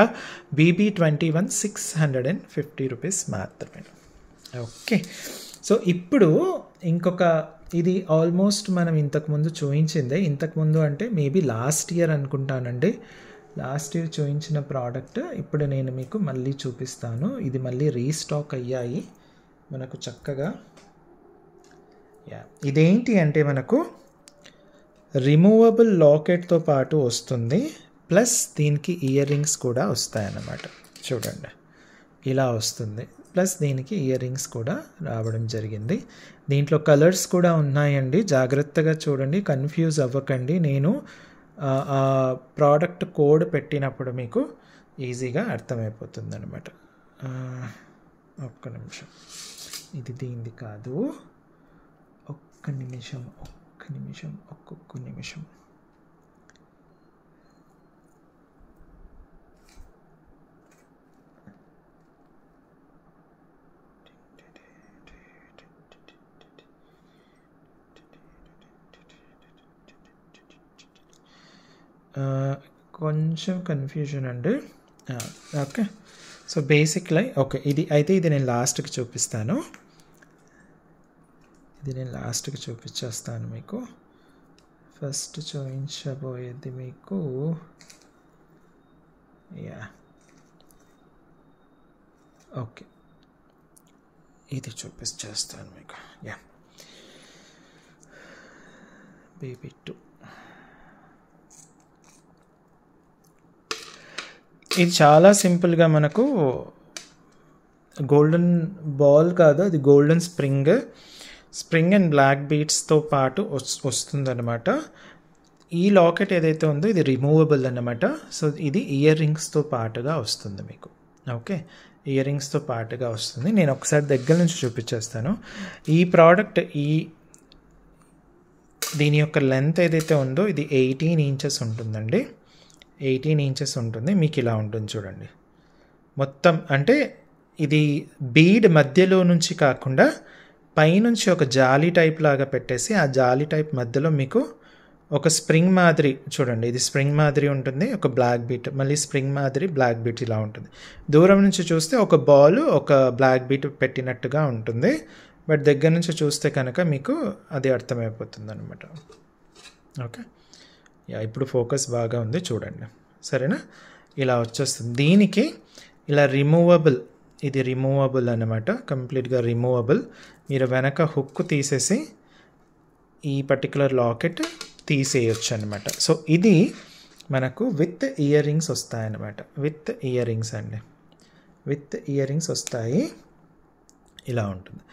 BB21 650 రూపీస్ మాత్రమే. ఓకే, సో ఇప్పుడు ఇంకొక, ఇది ఆల్మోస్ట్ మనం ఇంతకుముందు చూపించిందే. ఇంతకుముందు అంటే మేబీ లాస్ట్ ఇయర్ అనుకుంటానండి. లాస్ట్ ఇయర్ చూపించిన ప్రోడక్ట్ ఇప్పుడు నేను మీకు మళ్ళీ చూపిస్తాను. ఇది మళ్ళీ రీస్టాక్ అయ్యాయి మనకు చక్కగా. ఇదేంటి అంటే మనకు రిమూవబుల్ లాకెట్తో పాటు వస్తుంది, ప్లస్ దీనికి ఇయర్ రింగ్స్ కూడా వస్తాయన్నమాట. చూడండి ఇలా వస్తుంది, ప్లస్ దీనికి ఇయర్ రింగ్స్ కూడా రావడం జరిగింది. దీంట్లో కలర్స్ కూడా ఉన్నాయండి, జాగ్రత్తగా చూడండి, కన్ఫ్యూజ్ అవ్వకండి. నేను ఆ ప్రోడక్ట్ కోడ్ పెట్టినప్పుడు మీకు ఈజీగా అర్థమైపోతుంది అనమాట. ఒక్క నిమిషం, ఇది దీనిది కాదు, ఒక్క నిమిషం. కొంచెం కన్ఫ్యూజన్ అండి. ఓకే, సో బేసిక్లీ ఓకే, ఇది నేను లాస్ట్కి చూపిస్తాను. చూపించేస్తాను మీకు. ఫస్ట్ చూపించబోయేది మీకు ఓకే, ఇది చూపించేస్తాను మీకు. BB2 ఇది చాలా సింపుల్గా మనకు గోల్డెన్ బాల్ కాదు, అది గోల్డెన్ స్ప్రింగ్ అండ్ బ్లాక్ బీడ్స్తో పాటు వస్తుందన్నమాట. ఈ లాకెట్ ఏదైతే ఉందో ఇది రిమూవబుల్ అన్నమాట. సో ఇది ఇయర్ రింగ్స్తో పాటుగా వస్తుంది మీకు. ఓకే, ఇయర్ రింగ్స్తో పాటుగా వస్తుంది. నేను ఒకసారి దగ్గర నుంచి చూపించేస్తాను. ఈ ప్రోడక్ట్ దీని యొక్క లెంత్ ఏదైతే ఉందో ఇది 18 ఇంచెస్ ఉంటుందండి. 18 ఇంచెస్ ఉంటుంది. మీకు ఇలా ఉంటుంది చూడండి. మొత్తం అంటే ఇది బీడ్ మధ్యలో నుంచి కాకుండా పైనుంచి ఒక జాలీ టైప్ లాగా పెట్టేసి, ఆ జాలీ టైప్ మధ్యలో మీకు ఒక స్ప్రింగ్ మాదిరి, చూడండి ఇది స్ప్రింగ్ మాదిరి ఉంటుంది, ఒక బ్లాక్ బీట్, మళ్ళీ స్ప్రింగ్ మాదిరి బ్లాక్ బీట్ ఇలా ఉంటుంది. దూరం నుంచి చూస్తే ఒక బాల్, ఒక బ్లాక్ బీట్ పెట్టినట్టుగా ఉంటుంది, బట్ దగ్గర నుంచి చూస్తే కనుక మీకు అది అర్థమైపోతుంది అనమాట. ఓకే, ఇప్పుడు ఫోకస్ బాగా ఉంది చూడండి, సరేనా? ఇలా వచ్చేస్తుంది. దీనికి ఇలా ఇది రిమూవబుల్ అనమాట, కంప్లీట్గా రిమూవబుల్. మీరు వెనక హుక్ తీసేసి ఈ పర్టికులర్ లాకెట్ తీసేయచ్చు అనమాట. సో ఇది మనకు విత్ ఇయర్ రింగ్స్ వస్తాయన్నమాట. విత్ ఇయర్ రింగ్స్ అండి, విత్ ఇయర్ రింగ్స్ వస్తాయి. ఇలా ఉంటుంది.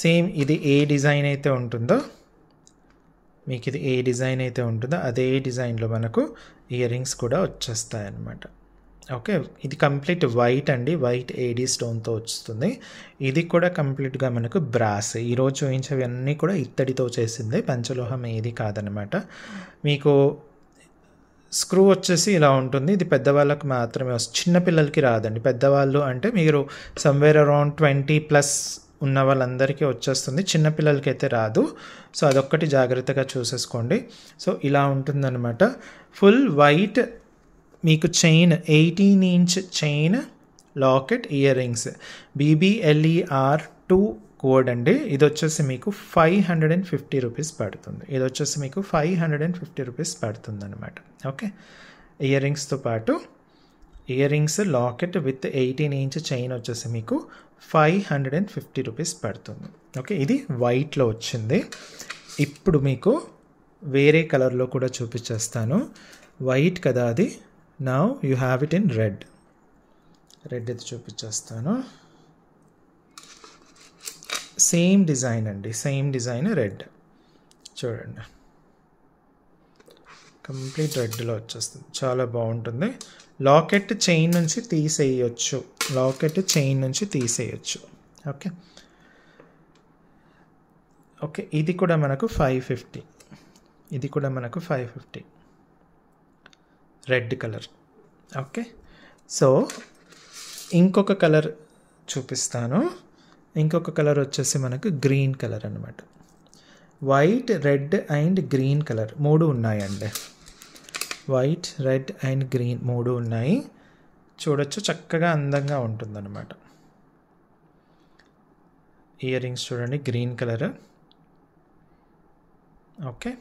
సేమ్ ఇది ఏ డిజైన్ అయితే ఉంటుందో, మీకు ఇది ఏ డిజైన్ అయితే ఉంటుందో అదే డిజైన్లో మనకు ఇయర్ రింగ్స్ కూడా వచ్చేస్తాయి అన్నమాట. ఓకే, ఇది కంప్లీట్ వైట్ అండి, వైట్ ఏడీ స్టోన్తో వస్తుంది. ఇది కూడా కంప్లీట్గా మనకు బ్రాస్. ఈరోజు చూపించేవి అన్నీ కూడా ఇత్తడితో చేసిందే, పంచలోహం ఏది కాదనమాట. మీకు స్క్రూ వచ్చేసి ఇలా ఉంటుంది. ఇది పెద్దవాళ్ళకి మాత్రమే వస్తుంది, చిన్నపిల్లలకి రాదండి. పెద్దవాళ్ళు అంటే మీరు సమ్వేర్ అరౌండ్ 20+ ఉన్న వాళ్ళందరికీ వచ్చేస్తుంది, చిన్నపిల్లలకి అయితే రాదు. సో అదొక్కటి జాగ్రత్తగా చూసేసుకోండి. సో ఇలా ఉంటుందన్నమాట. ఫుల్ వైట్ మీకు chain 18 inch chain, locket, ear rings, BBLER2 code అండి. ఇది వచ్చేసి మీకు 550 రూపీస్ పడుతుంది. ఇది వచ్చేసి మీకు 550 రూపీస్ పడుతుంది అనమాట. ఓకే, ఇయర్ రింగ్స్తో పాటు ear rings, locket with 18 inch chain వచ్చేసి మీకు 550 రూపీస్ పడుతుంది. ఓకే, ఇది వైట్లో వచ్చింది. ఇప్పుడు మీకు వేరే కలర్లో కూడా చూపించేస్తాను. వైట్ కదా అది, now you have it in red. Red ఇది చూపించేస్తాను. సేమ్ డిజైన్ అండి, సేమ్ డిజైన్ రెడ్. చూడండి, కంప్లీట్ రెడ్లో వచ్చేస్తుంది, చాలా బాగుంటుంది. లాకెట్ చైన్ నుంచి తీసేయచ్చు, లాకెట్ చైన్ నుంచి తీసేయచ్చు. ఓకే ఓకే, ఇది కూడా మనకు 550, ఇది కూడా మనకు 550 రెడ్ కలర్. ఓకే, సో ఇంకొక కలర్ చూపిస్తాను. ఇంకొక కలర్ వచ్చేసి మనకు గ్రీన్ కలర్ అనమాట. White, red and green colour 3 ఉన్నాయండి. వైట్, రెడ్ అండ్ గ్రీన్ 3 ఉన్నాయి. చూడొచ్చు, చక్కగా అందంగా ఉంటుందన్నమాట. ఇయర్ రింగ్స్ చూడండి, గ్రీన్ కలర్. ఓకే,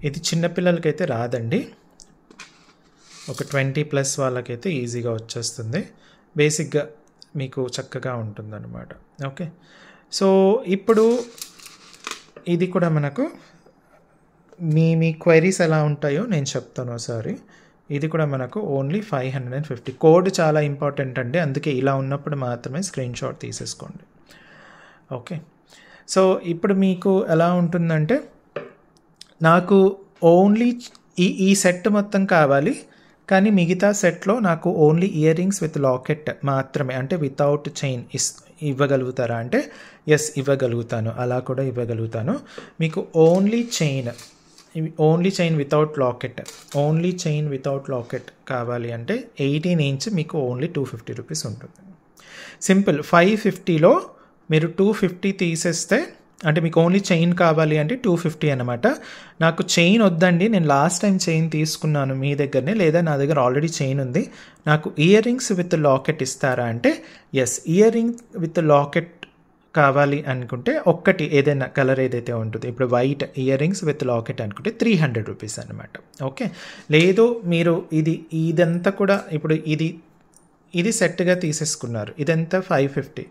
ఇది చిన్నపిల్లలకైతే రాదండి, ఒక 20+ వాళ్ళకైతే ఈజీగా వచ్చేస్తుంది. బేసిక్గా మీకు చక్కగా ఉంటుందన్నమాట. ఓకే, సో ఇప్పుడు ఇది కూడా మనకు మీ క్వైరీస్ ఎలా ఉంటాయో నేను చెప్తాను ఒకసారి. ఇది కూడా మనకు ఓన్లీ 550. కోడ్ చాలా ఇంపార్టెంట్ అండి, అందుకే ఇలా ఉన్నప్పుడు మాత్రమే స్క్రీన్ షాట్ తీసేసుకోండి. ఓకే, సో ఇప్పుడు మీకు ఎలా ఉంటుందంటే, నాకు ఓన్లీ ఈ సెట్ మొత్తం కావాలి, కానీ మిగతా సెట్లో నాకు only year rings with locket మాత్రమే, అంటే వితౌట్ చైన్ ఇవ్వగలుగుతారా అంటే ఎస్ ఇవ్వగలుగుతాను, అలా కూడా ఇవ్వగలుగుతాను. మీకు only chain without locket, only chain without locket కావాలి అంటే 18 ఇంచ్ మీకు ఓన్లీ 250 రూపీస్ ఉంటుంది. సింపుల్. 550లో మీరు 250 తీసేస్తే, అంటే మీకు ఓన్లీ చైన్ కావాలి అంటే 250 అనమాట. నాకు చైన్ వద్దండి, నేను లాస్ట్ టైం చైన్ తీసుకున్నాను మీ దగ్గరనే, లేదా నా దగ్గర ఆల్రెడీ చైన్ ఉంది, నాకు ఇయర్ రింగ్స్ విత్ లాకెట్ ఇస్తారా అంటే yes, ear ring with locket కావాలి అనుకుంటే ఒక్కటి ఏదైనా కలర్ ఏదైతే ఉంటుంది, ఇప్పుడు white ear rings with locket అనుకుంటే 300 రూపీస్ అనమాట. ఓకే, లేదు మీరు ఇదంతా కూడా ఇప్పుడు ఇది సెట్గా తీసేసుకున్నారు, ఇదంతా 550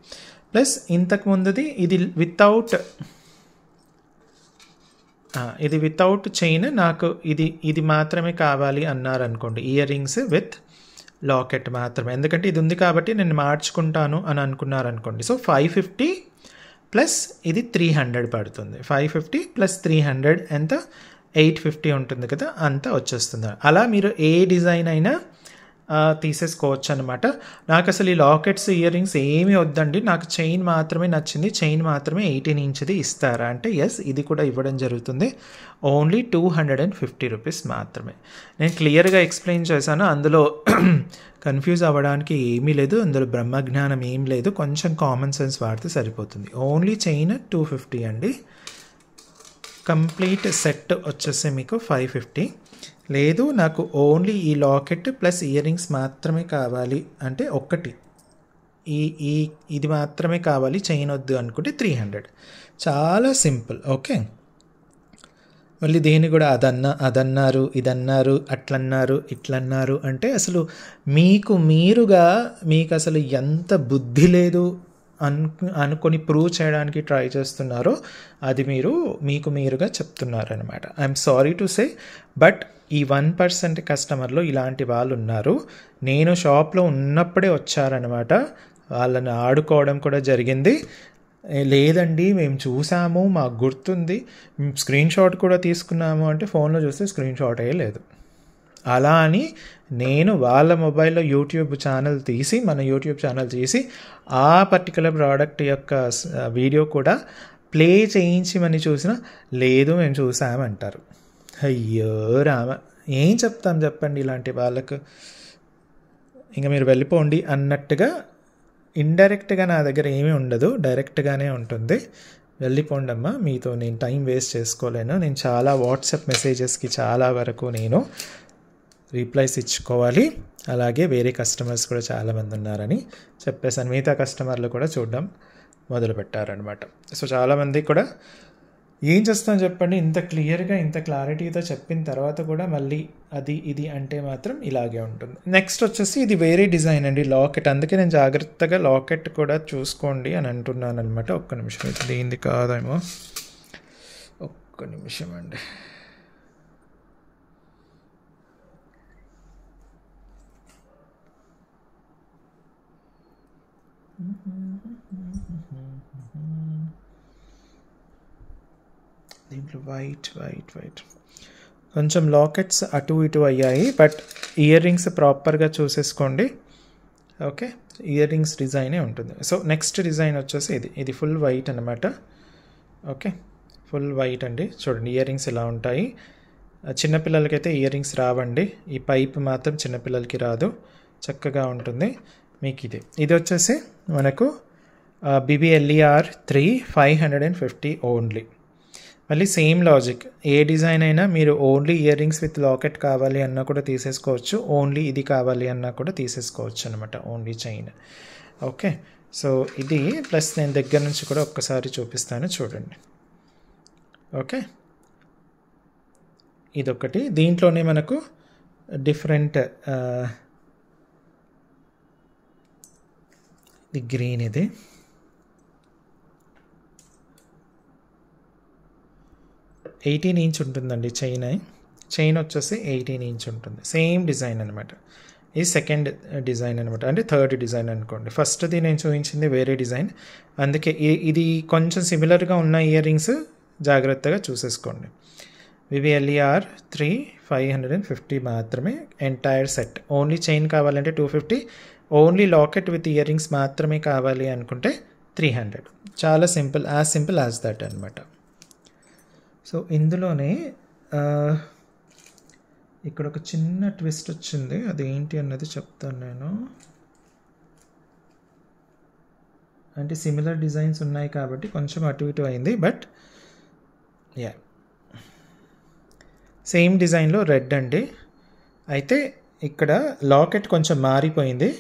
ప్లస్ ఇంతకు ముందుది ఇది వితౌట్ చైన్, నాకు ఇది మాత్రమే కావాలి అన్నారనుకోండి, ఇయర్ రింగ్స్ విత్ లాకెట్ మాత్రమే, ఎందుకంటే ఇది ఉంది కాబట్టి నేను మార్చుకుంటాను అని అనుకున్నారనుకోండి. సో 550 ప్లస్ ఇది 300 పడుతుంది. 550 ప్లస్ 300 ఎంత, 850 ఉంటుంది కదా, అంతా వచ్చేస్తుంది. అలా మీరు ఏ డిజైన్ అయినా తీసేసుకోవచ్చు అనమాట. నాకు అసలు ఈ లాకెట్స్ ఇయర్ రింగ్స్ ఏమీ వద్దండి, నాకు చైన్ మాత్రమే నచ్చింది, చైన్ మాత్రమే 18 ఇంచ్ది ఇస్తారా అంటే ఎస్, ఇది కూడా ఇవ్వడం జరుగుతుంది. ఓన్లీ 250 రూపీస్ మాత్రమే. నేను క్లియర్గా ఎక్స్ప్లెయిన్ చేశాను, అందులో కన్ఫ్యూజ్ అవ్వడానికి ఏమీ లేదు, అందులో బ్రహ్మజ్ఞానం ఏం లేదు, కొంచెం కామన్ సెన్స్ వాడితే సరిపోతుంది. ఓన్లీ చైన్ 250 అండి. కంప్లీట్ సెట్ వచ్చేసి మీకు 550. లేదు నాకు ఓన్లీ ఈ లాకెట్ ప్లస్ ఇయర్ రింగ్స్ మాత్రమే కావాలి అంటే ఒక్కటి ఇది మాత్రమే కావాలి, చైన్ వద్దు అనుకుంటే 300. చాలా సింపుల్. ఓకే, మళ్ళీ దేని కూడా అదన్నారు ఇదన్నారు అట్లన్నారు ఇట్లన్నారు అంటే అసలు మీకు అసలు ఎంత బుద్ధి లేదు అనుకొని ప్రూవ్ చేయడానికి ట్రై చేస్తున్నారో అది మీకు మీరుగా చెప్తున్నారనమాట. I'm sorry to say, but ఈ 1% కస్టమర్లో ఇలాంటి వాళ్ళు ఉన్నారు. నేను షాప్లో ఉన్నప్పుడే వచ్చారనమాట, వాళ్ళని ఆడుకోవడం కూడా జరిగింది. లేదండి మేము చూసాము, మాకు గుర్తుంది, స్క్రీన్ షాట్ కూడా తీసుకున్నాము అంటే ఫోన్లో చూస్తే స్క్రీన్ షాట్ అయ్యే లేదు. అలా అని నేను వాళ్ళ మొబైల్లో యూట్యూబ్ ఛానల్ తీసి మన యూట్యూబ్ ఛానల్ తీసి ఆ పర్టికులర్ ప్రోడక్ట్ యొక్క వీడియో కూడా ప్లే చేయించమని చూసినా లేదు మేము చూసామంటారు. అయ్యో రామ, ఏం చెప్తాం చెప్పండి ఇలాంటి వాళ్ళకు. ఇంకా మీరు వెళ్ళిపోండి అన్నట్టుగా ఇండైరెక్ట్గా నా దగ్గర ఏమీ ఉండదు, డైరెక్ట్గానే ఉంటుంది. వెళ్ళిపోండి అమ్మా, మీతో నేను టైం వేస్ట్ చేసుకోలేను. నేను చాలా వాట్సాప్ మెసేజెస్కి చాలా వరకు నేను రీప్లైస్ ఇచ్చుకోవాలి. అలాగే వేరే కస్టమర్స్ కూడా చాలామంది ఉన్నారని చెప్పేసాను. మిగతా కస్టమర్లు కూడా చూడడం మొదలుపెట్టారనమాట. సో చాలామంది కూడా ఏం చేస్తాం చెప్పండి, ఇంత క్లియర్గా ఇంత క్లారిటీతో చెప్పిన తర్వాత కూడా మళ్ళీ అది ఇది అంటే మాత్రం ఇలాగే ఉంటుంది. నెక్స్ట్ వచ్చేసి ఇది వేరే డిజైన్ అండి, లాకెట్. అందుకే నేను జాగ్రత్తగా లాకెట్ కూడా చూసుకోండి అని అంటున్నాను అనమాట. ఒక్క నిమిషం, ఇది దీనిది కాదేమో, ఒక్క నిమిషం అండి. దీంట్లో వైట్ కొంచెం లాకెట్స్ అటు ఇటు అయ్యాయి, బట్ ఇయర్ రింగ్స్ ప్రాపర్గా చూసేసుకోండి. ఓకే, ఇయర్ రింగ్స్ డిజైనే ఉంటుంది. సో నెక్స్ట్ డిజైన్ వచ్చేసి ఇది ఫుల్ వైట్ అనమాట. ఓకే, ఫుల్ వైట్ అండి. చూడండి ఇయర్ రింగ్స్ ఇలా ఉంటాయి. చిన్నపిల్లలకైతే ఇయర్ రింగ్స్ రావండి, ఈ పైప్ మాత్రం చిన్నపిల్లలకి రాదు, చక్కగా ఉంటుంది మీకు. ఇది వచ్చేసి మనకు BBLER 3 550 ఓన్లీ. మళ్ళీ సేమ్ లాజిక్, ఏ డిజైన్ అయినా మీరు only year rings with locket కావాలి అన్నా కూడా తీసేసుకోవచ్చు, ఓన్లీ ఇది కావాలి అన్నా కూడా తీసేసుకోవచ్చు అనమాట, ఓన్లీ చైన్. ఓకే, సో ఇది ప్లస్ నేను దగ్గర నుంచి కూడా ఒక్కసారి చూపిస్తాను చూడండి. ఓకే, ఇదొకటి. దీంట్లోనే మనకు డిఫరెంట్, ఇది గ్రీన్, ఇది 18 ఇంచ్ ఉంటుందండి చైన్ వచ్చేసి 18 ఇంచ్ ఉంటుంది. సేమ్ డిజైన్ అనమాట. ఇది సెకండ్ డిజైన్ అనమాట, అంటే థర్డ్ డిజైన్ అనుకోండి. ఫస్ట్ది నేను చూపించింది వేరే డిజైన్, అందుకే ఇది కొంచెం సిమిలర్గా ఉన్న ఇయర్ రింగ్స్ జాగ్రత్తగా చూసేసుకోండి. BBLER 3 550 మాత్రమే ఎంటైర్ సెట్. ఓన్లీ చైన్ కావాలంటే 250, only locket with ear rings మాత్రమే కావాలి అనుకుంటే 300. చాలా సింపుల్ యాజ్ దట్ అనమాట. సో ఇందులోనే ఇక్కడ ఒక చిన్న ట్విస్ట్ వచ్చింది, అది ఏంటి అన్నది చెప్తాను నేను. అంటే సిమిలర్ డిజైన్స్ ఉన్నాయి కాబట్టి కొంచెం అటు ఇటు అయింది, బట్ సేమ్ డిజైన్లో రెడ్ అండి. అయితే ఇక్కడ లాకెట్ కొంచెం మారిపోయింది,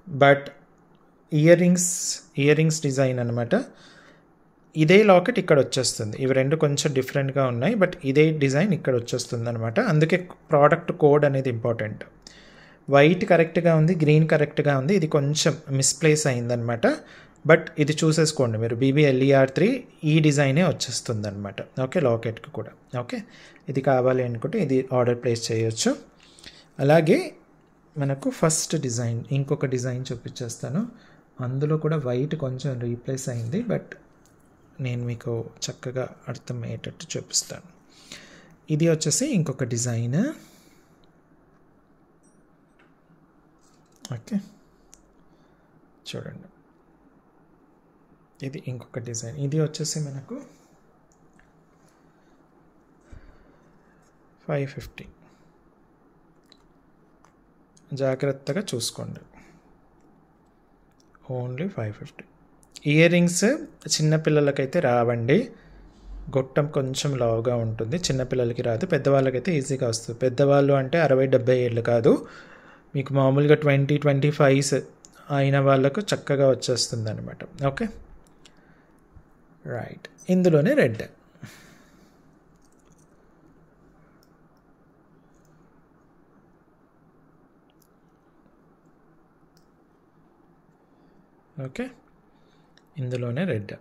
బట్ ఇయర్ రింగ్స్ డిజైన్ అనమాట. ఇదే లాకెట్ ఇక్కడ వచ్చేస్తుంది. ఇవి రెండు కొంచెం డిఫరెంట్గా ఉన్నాయి, బట్ ఇదే డిజైన్ ఇక్కడ వచ్చేస్తుంది అనమాట. అందుకే ప్రోడక్ట్ కోడ్ అనేది ఇంపార్టెంట్. వైట్ కరెక్ట్గా ఉంది, గ్రీన్ కరెక్ట్గా ఉంది, ఇది కొంచెం మిస్ప్లేస్ అయిందనమాట. బట్ ఇది చూసేసుకోండి మీరు, BBLER 3 ఈ డిజైనే వచ్చేస్తుంది అనమాట. ఓకే, లాకెట్కి కూడా. ఓకే, ఇది కావాలి అనుకుంటే ఇది ఆర్డర్ ప్లేస్ చేయొచ్చు. అలాగే మనకు ఫస్ట్ డిజైన్, ఇంకొక డిజైన్ చూపించేస్తాను. అందులో కూడా వైట్ కొంచెం రీప్లేస్ అయింది, బట్ నేను మీకు చక్కగా అర్థమయ్యేటట్టు చూపిస్తాను. ఇది వచ్చేసి ఇంకొక డిజైన్. ఓకే, చూడండి, ఇది ఇంకొక డిజైన్. ఇది వచ్చేసి మనకు 550. జాగ్రత్తగా చూసుకోండి, ఓన్లీ 550. ఇయర్ రింగ్స్ చిన్నపిల్లలకైతే రావండి, గొట్టం కొంచెం లావుగా ఉంటుంది, చిన్నపిల్లలకి రాదు. పెద్దవాళ్ళకైతే ఈజీగా వస్తుంది. పెద్దవాళ్ళు అంటే 60-70 ఏళ్ళు కాదు, మీకు మామూలుగా 20-25 అయిన వాళ్ళకు చక్కగా వచ్చేస్తుంది అనమాట. Okay, right. ఇందులోనే రెడ్. ఓకే, ఇందులోనే రెడ్.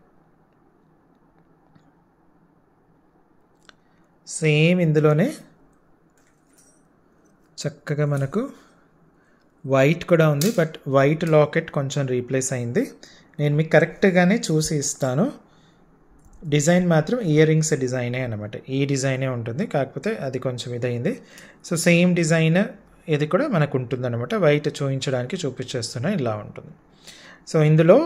సేమ్ ఇందులోనే చక్కగా మనకు వైట్ కూడా ఉంది, బట్ వైట్ లాకెట్ కొంచెం రీప్లేస్ అయింది. నేను మీకు కరెక్ట్గానే చూసి ఇస్తాను. డిజైన్ మాత్రం ఇయర్ రింగ్స్ డిజైనే అనమాట. ఈ డిజైనే ఉంటుంది, కాకపోతే అది కొంచెం ఇదైంది. సో సేమ్ డిజైన్ ఇది కూడా మనకు ఉంటుంది అనమాట. వైట్ చూపించడానికి చూపించేస్తున్నా, ఇలా ఉంటుంది. సో ఇందులో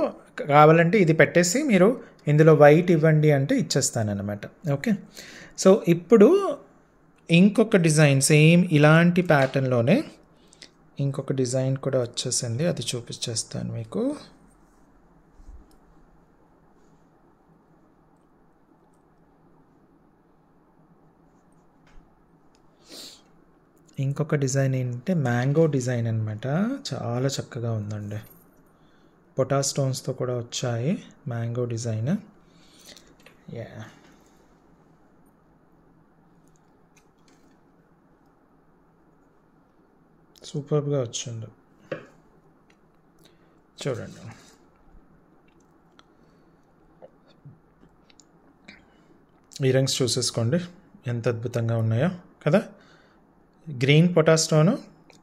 కావాలంటే ఇది పెట్టేసి మీరు ఇందులో వైట్ ఇవ్వండి అంటే ఇచ్చేస్తానమాట. ఓకే, సో ఇప్పుడు ఇంకొక డిజైన్ సేమ్ ఇలాంటి ప్యాటర్న్లోనే ఇంకొక డిజైన్ కూడా వచ్చేసింది, అది చూపించేస్తాను మీకు. ఇంకొక డిజైన్ ఏంటంటే మ్యాంగో డిజైన్ అనమాట. చాలా చక్కగా ఉందండి. పొటా స్టోన్స్తో కూడా వచ్చాయి మ్యాంగో డిజైన్. యా, సూపర్గా వచ్చింది చూడండి. ఇయర్ రింగ్స్ చూసేసుకోండి ఎంత అద్భుతంగా ఉన్నాయో కదా. గ్రీన్ పొటా స్టోను,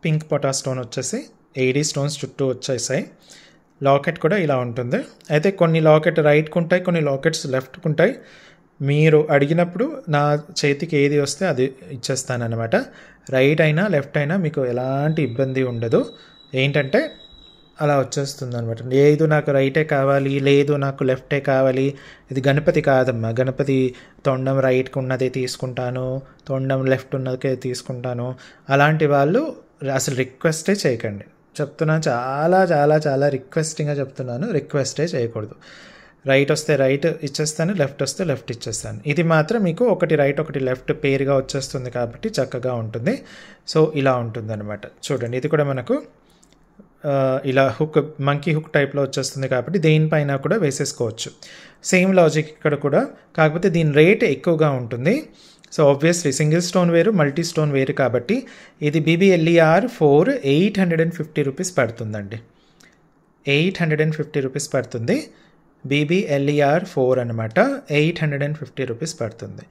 పింక్ పొటా స్టోన్ వచ్చేసి 80 స్టోన్స్ చుట్టూ వచ్చేసాయి. లాకెట్ కూడా ఇలా ఉంటుంది. అయితే కొన్ని లాకెట్ రైట్కి ఉంటాయి, కొన్ని లాకెట్స్ లెఫ్ట్కి ఉంటాయి. మీరు అడిగినప్పుడు నా చేతికి ఏది వస్తే అది ఇచ్చేస్తానన్నమాట. రైట్ అయినా లెఫ్ట్ అయినా మీకు ఎలాంటి ఇబ్బంది ఉండదు. ఏంటంటే అలా వచ్చేస్తుంది అనమాట. లేదు నాకు రైటే కావాలి, లేదు నాకు లెఫ్టే కావాలి. ఇది గణపతి కాదమ్మా. గణపతి తొండం రైట్కి ఉన్నదే తీసుకుంటాను, తొండం లెఫ్ట్ ఉన్నదే తీసుకుంటాను. అలాంటి వాళ్ళు అసలు రిక్వెస్టే చేయకండి, చెప్తున్నాను. చాలా చాలా చాలా రిక్వెస్టింగ్గా చెప్తున్నాను, రిక్వెస్టే చేయకూడదు. రైట్ వస్తే రైట్ ఇచ్చేస్తాను, లెఫ్ట్ వస్తే లెఫ్ట్ ఇచ్చేస్తాను. ఇది మాత్రం మీకు ఒకటి రైట్ ఒకటి లెఫ్ట్ పేరుగా వచ్చేస్తుంది కాబట్టి చక్కగా ఉంటుంది. సో ఇలా ఉంటుంది అనమాట. చూడండి, ఇది కూడా మనకు ఇలా హుక్, మంకీ హుక్ టైప్లో వచ్చేస్తుంది కాబట్టి దేనిపైన కూడా వేసేసుకోవచ్చు. సేమ్ లాజిక్ ఇక్కడ కూడా, కాకపోతే దీని రేట్ ఎక్కువగా ఉంటుంది. సో ఆబ్వియస్లీ సింగిల్ స్టోన్ వేరు, మల్టీ స్టోన్ వేరు కాబట్టి ఇది BBLER 4 850 రూపీస్ పడుతుందండి. 850 రూపీస్ పడుతుంది. BBLER 4 అనమాట, 850 రూపీస్ పడుతుంది.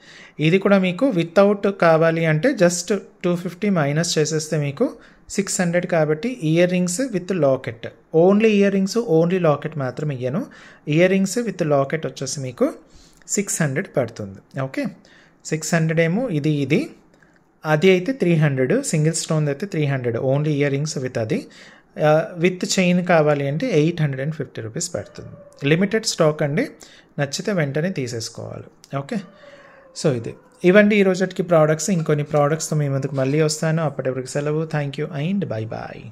ఇది కూడా మీకు వితౌట్ కావాలి అంటే జస్ట్ 250 మైనస్ చేసేస్తే మీకు 600 కాబట్టి year rings with locket, only ear rings, only locket మాత్రం ఇయ్యను. ఇయర్ రింగ్స్ విత్ లాకెట్ వచ్చేసి మీకు 600 పడుతుంది. ఓకే, 600 ఏమో ఇది అది అయితే 300, సింగిల్ స్టోన్ అయితే 300, ఓన్లీ ఇయర్ రింగ్స్ విత్ అది. విత్ చైన్ కావాలి అంటే 850 రూపీస్ పడుతుంది. లిమిటెడ్ స్టాక్ అండి, నచ్చితే వెంటనే తీసేసుకోవాలి. ఓకే, సో ఇవండి ఈ రోజుకి ప్రోడక్ట్స్. ఇంకొన్ని ప్రోడక్ట్స్తో మీ ముందుకు మళ్ళీ వస్తాను. అప్పటివరకు సెలవు. Thank you and bye bye.